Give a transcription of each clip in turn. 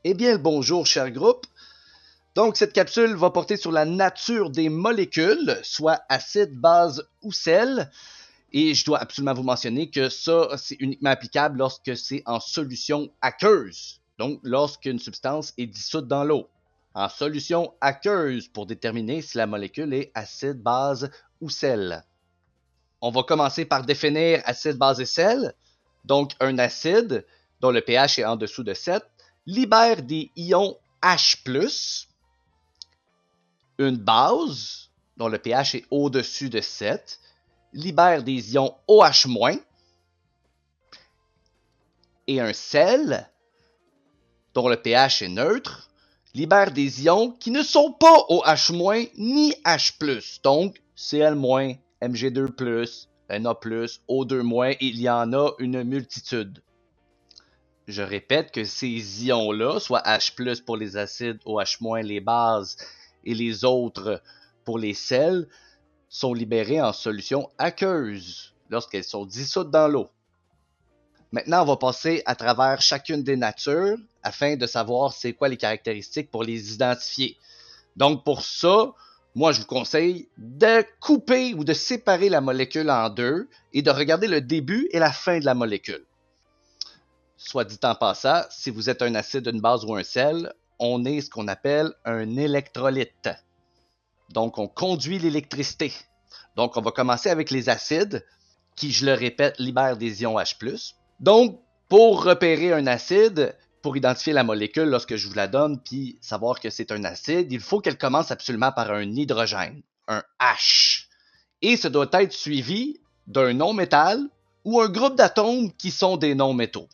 Eh bien, le bonjour, cher groupe. Donc, cette capsule va porter sur la nature des molécules, soit acide, base ou sel. Et je dois absolument vous mentionner que ça, c'est uniquement applicable lorsque c'est en solution aqueuse. Donc, lorsqu'une substance est dissoute dans l'eau. En solution aqueuse pour déterminer si la molécule est acide, base ou sel. On va commencer par définir acide, base et sel. Donc, un acide, dont le pH est en dessous de 7, libère des ions H+, une base, dont le pH est au-dessus de 7, libère des ions OH-, et un sel, dont le pH est neutre, libère des ions qui ne sont pas OH- ni H+, donc Cl-, Mg2+, Na+, O2-, et il y en a une multitude. Je répète que ces ions-là, soit H+ pour les acides, OH- les bases et les autres pour les sels, sont libérés en solution aqueuse lorsqu'elles sont dissoutes dans l'eau. Maintenant, on va passer à travers chacune des natures afin de savoir c'est quoi les caractéristiques pour les identifier. Donc pour ça, moi je vous conseille de couper ou de séparer la molécule en deux et de regarder le début et la fin de la molécule. Soit dit en passant, si vous êtes un acide, une base ou un sel, on est ce qu'on appelle un électrolyte. Donc, on conduit l'électricité. Donc, on va commencer avec les acides, qui, je le répète, libèrent des ions H+. Donc, pour repérer un acide, pour identifier la molécule lorsque je vous la donne, puis savoir que c'est un acide, il faut qu'elle commence absolument par un hydrogène, un H. Et ce doit être suivi d'un non-métal ou un groupe d'atomes qui sont des non-métaux.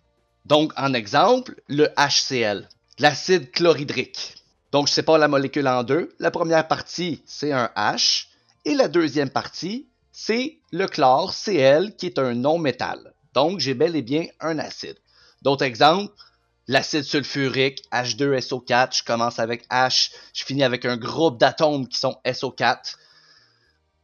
Donc, en exemple, le HCl, l'acide chlorhydrique. Donc, je sépare la molécule en deux. La première partie, c'est un H. Et la deuxième partie, c'est le chlore, Cl, qui est un non-métal. Donc, j'ai bel et bien un acide. D'autres exemples, l'acide sulfurique, H2SO4. Je commence avec H, je finis avec un groupe d'atomes qui sont SO4.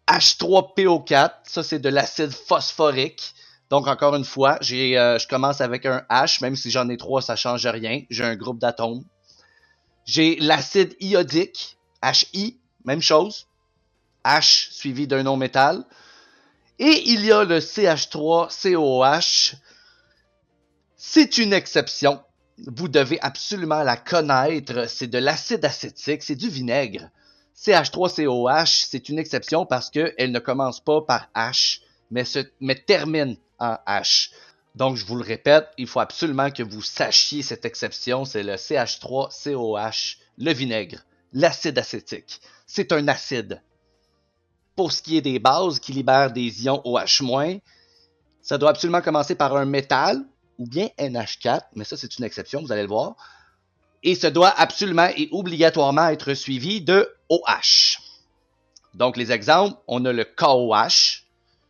H3PO4, ça c'est de l'acide phosphorique. Donc, encore une fois, je commence avec un H, même si j'en ai trois, ça ne change rien. J'ai un groupe d'atomes. J'ai l'acide iodique, HI, même chose. H suivi d'un non-métal. Et il y a le CH3COH. C'est une exception. Vous devez absolument la connaître. C'est de l'acide acétique, c'est du vinaigre. CH3COH, c'est une exception parce qu'elle ne commence pas par H, mais termine en H. Donc, je vous le répète, il faut absolument que vous sachiez cette exception. C'est le CH3COH, le vinaigre, l'acide acétique. C'est un acide. Pour ce qui est des bases qui libèrent des ions OH-, ça doit absolument commencer par un métal ou bien NH4, mais ça c'est une exception, vous allez le voir. Et ça doit absolument et obligatoirement être suivi de OH. Donc les exemples, on a le KOH.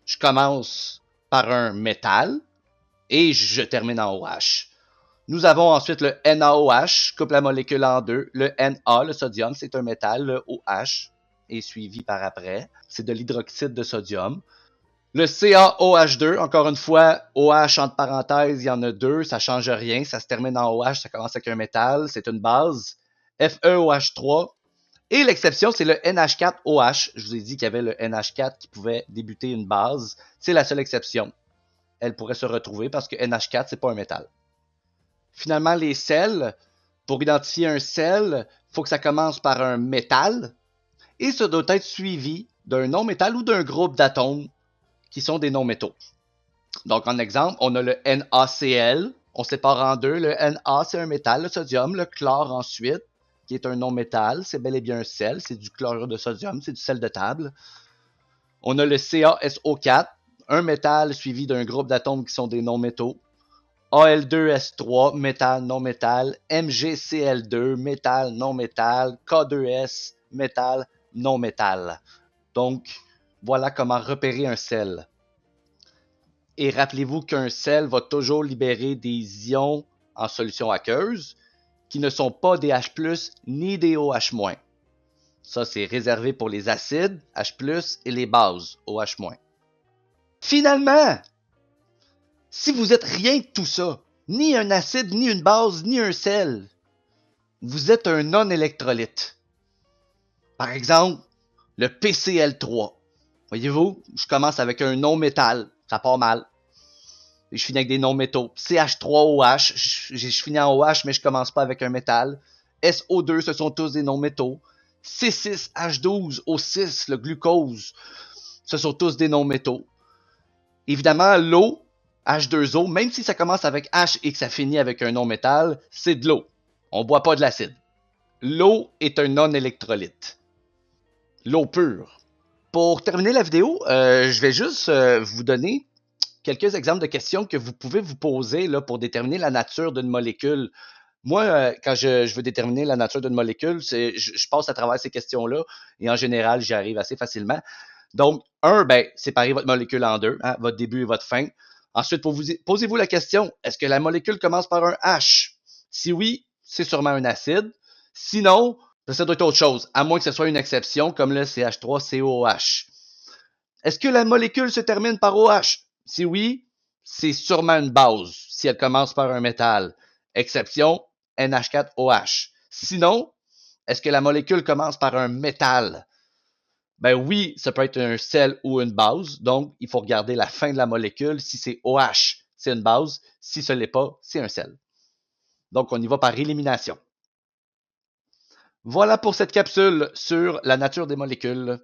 Je commence par un métal et je termine en OH. Nous avons ensuite le NaOH, je coupe la molécule en deux. Le Na, le sodium, c'est un métal. Le OH est suivi par après. C'est de l'hydroxyde de sodium. Le CaOH2, encore une fois, OH entre parenthèses, il y en a deux, ça change rien, ça se termine en OH, ça commence avec un métal, c'est une base. FeOH3. Et l'exception, c'est le NH4OH. Je vous ai dit qu'il y avait le NH4 qui pouvait débuter une base. C'est la seule exception. Elle pourrait se retrouver parce que NH4, c'est pas un métal. Finalement, les sels, pour identifier un sel, il faut que ça commence par un métal et ça doit être suivi d'un non-métal ou d'un groupe d'atomes qui sont des non-métaux. Donc, en exemple, on a le NaCl. On sépare en deux. Le Na, c'est un métal, le sodium. Le chlore, ensuite, qui est un non-métal. C'est bel et bien un sel. C'est du chlorure de sodium. C'est du sel de table. On a le CaSO4, un métal suivi d'un groupe d'atomes qui sont des non-métaux. Al2S3, métal, non-métal. MgCl2, métal, non-métal. K2S, métal, non-métal. Donc, voilà comment repérer un sel. Et rappelez-vous qu'un sel va toujours libérer des ions en solution aqueuse qui ne sont pas des H+, ni des OH-. Ça, c'est réservé pour les acides, H+, et les bases, OH-. Finalement, si vous êtes rien de tout ça, ni un acide, ni une base, ni un sel, vous êtes un non-électrolyte. Par exemple, le PCl3. Voyez-vous, je commence avec un non-métal, ça part mal. Et je finis avec des non-métaux. CH3OH, je finis en OH, mais je commence pas avec un métal. SO2, ce sont tous des non-métaux. C6H12O6, le glucose, ce sont tous des non-métaux. Évidemment, l'eau, H2O, même si ça commence avec H et que ça finit avec un non-métal, c'est de l'eau. On ne boit pas de l'acide. L'eau est un non-électrolyte. L'eau pure. Pour terminer la vidéo, je vais juste vous donner quelques exemples de questions que vous pouvez vous poser là, pour déterminer la nature d'une molécule. Moi, quand je veux déterminer la nature d'une molécule, je passe à travers ces questions-là et en général, j'y arrive assez facilement. Donc, ben, séparez votre molécule en deux, hein, votre début et votre fin. Ensuite, posez-vous la question, est-ce que la molécule commence par un H? Si oui, c'est sûrement un acide. Sinon, ça doit être autre chose, à moins que ce soit une exception, comme le CH3COOH. Est-ce que la molécule se termine par OH? Si oui, c'est sûrement une base, si elle commence par un métal. Exception, NH4OH. Sinon, est-ce que la molécule commence par un métal? Ben oui, ça peut être un sel ou une base, donc il faut regarder la fin de la molécule. Si c'est OH, c'est une base. Si ce n'est pas, c'est un sel. Donc on y va par élimination. Voilà pour cette capsule sur la nature des molécules.